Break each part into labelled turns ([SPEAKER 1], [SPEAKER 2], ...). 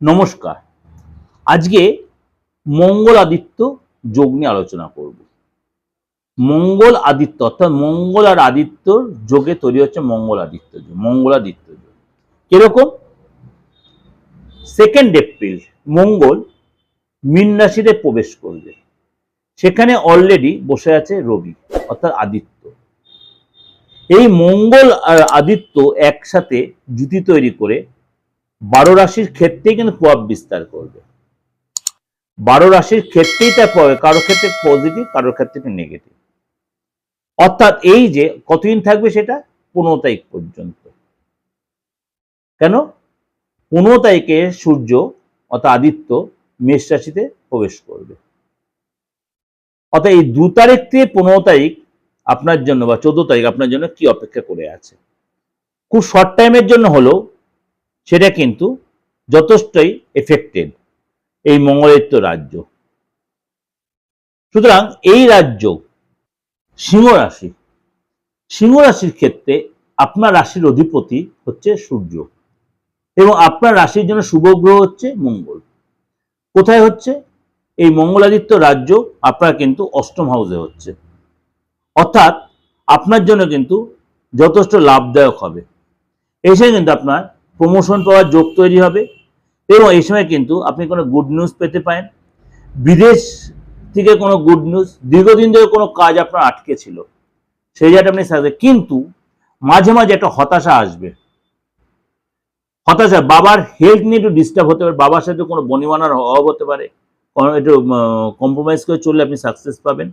[SPEAKER 1] নমস্কার। আজকে মঙ্গল আদিত্য যোগ নিয়ে আলোচনা করব। মঙ্গল আদিত্য অর্থাৎ মঙ্গল আর আদিত্যর যোগে তৈরি হচ্ছে মঙ্গল আদিত্য যোগ। মঙ্গলাদিত্য যোগ কিরকম? 2 এপ্রিল মঙ্গল মীন রাশিতে প্রবেশ করবে। সেখানে অলরেডি বসে আছে রবি অর্থাৎ আদিত্য। এই মঙ্গল আর আদিত্য একসাথে জুতি তৈরি করে 12 রাশির ক্ষেত্রেই কিন্তু প্রভাব বিস্তার করবে। 12 রাশির ক্ষেত্রেই তার প্রভাব, কারোর ক্ষেত্রে পজিটিভ, কারোর ক্ষেত্রে নেগেটিভ। অর্থাৎ এই যে কতদিন থাকবে সেটা 15 তারিখ পর্যন্ত। কেন? 15 তারিখে সূর্য অর্থাৎ আদিত্য মেষ রাশিতে প্রবেশ করবে। অর্থাৎ এই 2 তারিখ থেকে 15 তারিখ আপনার জন্য বা 14 তারিখ আপনার জন্য কি অপেক্ষা করে আছে। খুব শর্ট টাইমের জন্য হলেও সেটা কিন্তু যথেষ্টই এফেক্টেড এই মঙ্গলাদিত্য রাজ্য। সুতরাং এই রাজ্য সিংহ রাশি, সিংহ রাশির ক্ষেত্রে আপনার রাশির অধিপতি হচ্ছে সূর্য এবং আপনার রাশির জন্য শুভ গ্রহ হচ্ছে মঙ্গল। কোথায় হচ্ছে? এই মঙ্গলাদিত্য রাজ্য আপনার কিন্তু অষ্টম হাউসে হচ্ছে। অর্থাৎ আপনার জন্য কিন্তু যথেষ্ট লাভদায়ক হবে। এই সময় কিন্তু আপনার প্রমোশন পাওয়ার যোগ তৈরি হবে এবং এই সময় কিন্তু আপনি কোনো গুড নিউজ পেতে পারেন। বিদেশ থেকে কোনো গুড নিউজ, দীর্ঘদিন ধরে কোনো কাজ আপনার আটকে ছিল সেই জায়গাটা আপনি সাকসেস, কিন্তু মাঝে মাঝে একটা হতাশা আসবে। হতাশা, বাবার হেলথ নিয়ে একটু ডিস্টার্ব হতে পারে, বাবার সাথে কোনো বনিমানার অভাব হতে পারে, একটু কম্প্রোমাইজ করে চললে আপনি সাকসেস পাবেন।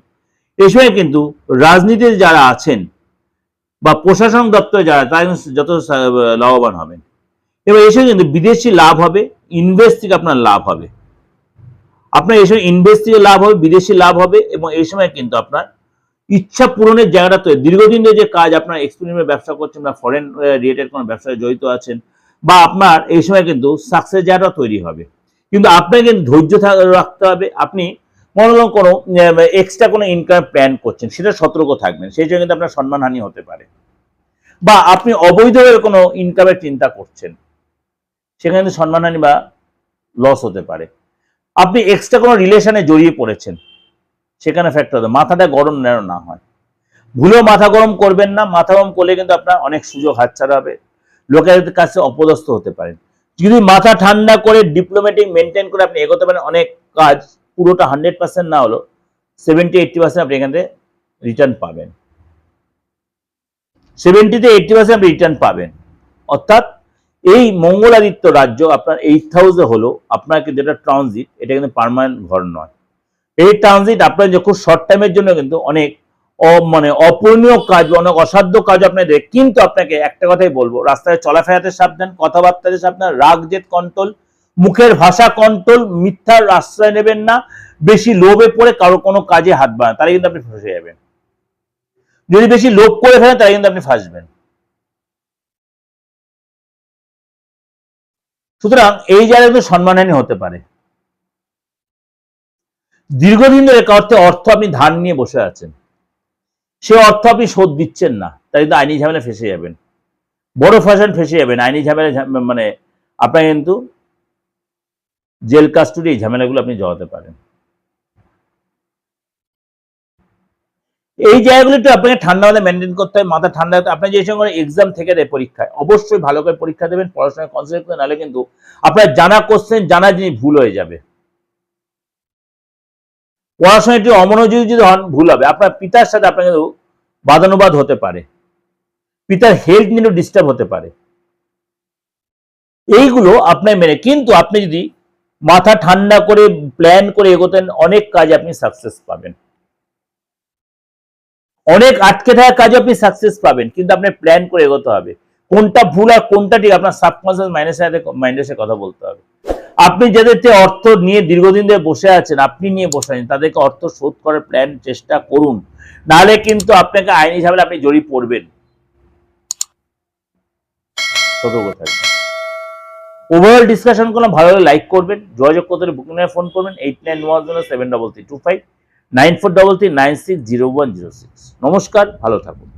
[SPEAKER 1] এই সময় কিন্তু রাজনীতিতে যারা আছেন বা প্রশাসন দপ্তরে যারা, তারা যত লাভবান হবেন। এবার এই সময় কিন্তু বিদেশি লাভ হবে, ইনভেস্ট থেকে আপনার লাভ হবে। আপনার এই সময় ইনভেস্ট থেকে লাভ হবে, বিদেশি লাভ হবে এবং এই সময় কিন্তু আপনার ইচ্ছা পূরণের জায়গাটা তো, দীর্ঘদিন ধরে যে কাজ আপনার এক্সপেরিমেন্ট ব্যবসা করছেন বা ফরেন রিলেটেড কোনো ব্যবসায় জড়িত আছেন, বা আপনার এই সময় কিন্তু সাকসেস জায়গাটা তৈরি হবে। কিন্তু আপনাকে কিন্তু ধৈর্য রাখতে হবে। আপনি মনে করেন কোনো এক্সট্রা কোনো ইনকাম প্ল্যান করছেন, সেটা সতর্ক থাকবেন, সেই জন্য কিন্তু আপনার সম্মানহানি হতে পারে। বা আপনি অবৈধভাবে কোনো ইনকামের চিন্তা করছেন, সেখানে কিন্তু সম্মানহানি বা লস হতে পারে। আপনি এক্সট্রা কোনো রিলেশনে জড়িয়ে পড়েছেন, সেখানে ফ্যাক্টর হবে। মাথাটা গরম যেন না হয়, ভুলেও মাথা গরম করবেন না। মাথা গরম করলে কিন্তু আপনার অনেক সুযোগ হাতছাড়া হবে, লোকের কাছে অপদস্থ হতে পারেন। যদি মাথা ঠান্ডা করে ডিপ্লোম্যাটিক মেনটেন করে আপনি এগোতে পারেন, অনেক কাজ পুরোটা 100% না হলো 70-80% আপনি এখান থেকে রিটার্ন পাবেন। 70-80% আপনি রিটার্ন পাবেন। অর্থাৎ এই মঙ্গলাদিত্য রাজ্য আপনার 8th হাউসে হলো আপনার কিন্তু এটা ট্রানজিট, এটা কিন্তু পার্মানেন্ট ঘর নয়। এই ট্রানজিট আপনার যে খুব শর্ট টাইমের জন্য কিন্তু অনেক অপূরণীয় কাজ, অনেক অসাধ্য কাজ আপনার দেয়। কিন্তু আপনাকে একটা কথাই বলবো, রাস্তায় চলাফেরাতে সাবধান, কথাবার্তাতে সাবধান, রাগ জেদ কন্ট্রোল, মুখের ভাষা কন্ট্রোল, মিথ্যার আশ্রয় নেবেন না, বেশি লোভে পড়ে কারো কোনো কাজে হাত বাড়ান, তাহলে কিন্তু আপনি ফেঁসে যাবেন। যদি বেশি লোভ করে ফেলেন তাহলে কিন্তু আপনি ফাঁসবেন। সুতরাং এই জায়গায় কিন্তু সম্মানহানি হতে পারে। দীর্ঘদিন ধরে কারোর অর্থ আপনি ধার নিয়ে বসে আছেন, সে অর্থ আপনি শোধ দিচ্ছেন না, তাই কিন্তু আইনি ঝামেলা ফেসে যাবেন, বড় ফ্যাশন ফেসে যাবেন। আইনি ঝামেলা মানে আপনার কিন্তু জেল কাস্টডি, এই ঝামেলাগুলো আপনি জড়াতে পারেন। এই জায়গাগুলো একটু আপনাকে ঠান্ডা মাথায় মেনটেন করতে হয়, মাথা ঠান্ডা হতে। আপনার যে সময় এক্সাম থেকে দেয় পরীক্ষায়, অবশ্যই ভালো করে পরীক্ষা দেবেন, পড়াশোনায় কনসেন্ট্রেট করেন, নাহলে কিন্তু আপনার জানা কোশ্চেন, জানা জিনিস ভুল হয়ে যাবে। পড়াশোনায় একটু অমনোযোগী যদি হন, ভুল হবে। আপনার পিতার সাথে আপনার কিন্তু বাদানুবাদ হতে পারে, পিতার হেলথ নিয়ে ডিস্টার্ব হতে পারে। এইগুলো আপনার মেনে, কিন্তু আপনি যদি মাথা ঠান্ডা করে প্ল্যান করে এগোতেন, অনেক কাজে আপনি সাকসেস পাবেন। অনেক আটকে থাকা কাজে আপনি সাকসেস পাবেন, কিন্তু আপনার প্ল্যান করে এগোতে হবে। কোনটা ভুল আর কোনটা ঠিক আপনার সাবকনসিয়াস মাইন্ডের সাথে কথা বলতে হবে। আপনি যাদেরকে অর্থ নিয়ে দীর্ঘদিন ধরে বসে আছেন, আপনি নিয়ে বসে আছেন, তাদেরকে অর্থ শোধ করার প্ল্যান চেষ্টা করুন, নাহলে কিন্তু আপনাকে আইনি ঝামেলা আপনি জড়িয়ে পড়বেন। সতর্ক থাকবেন। ওভারঅল ডিসকাশন করলাম, ভালো হলে লাইক করবেন, যোগাযোগ করতে হলে বুকিং ফোন করবেন 89107325 9433960106। নমস্কার, ভালো থাকুন।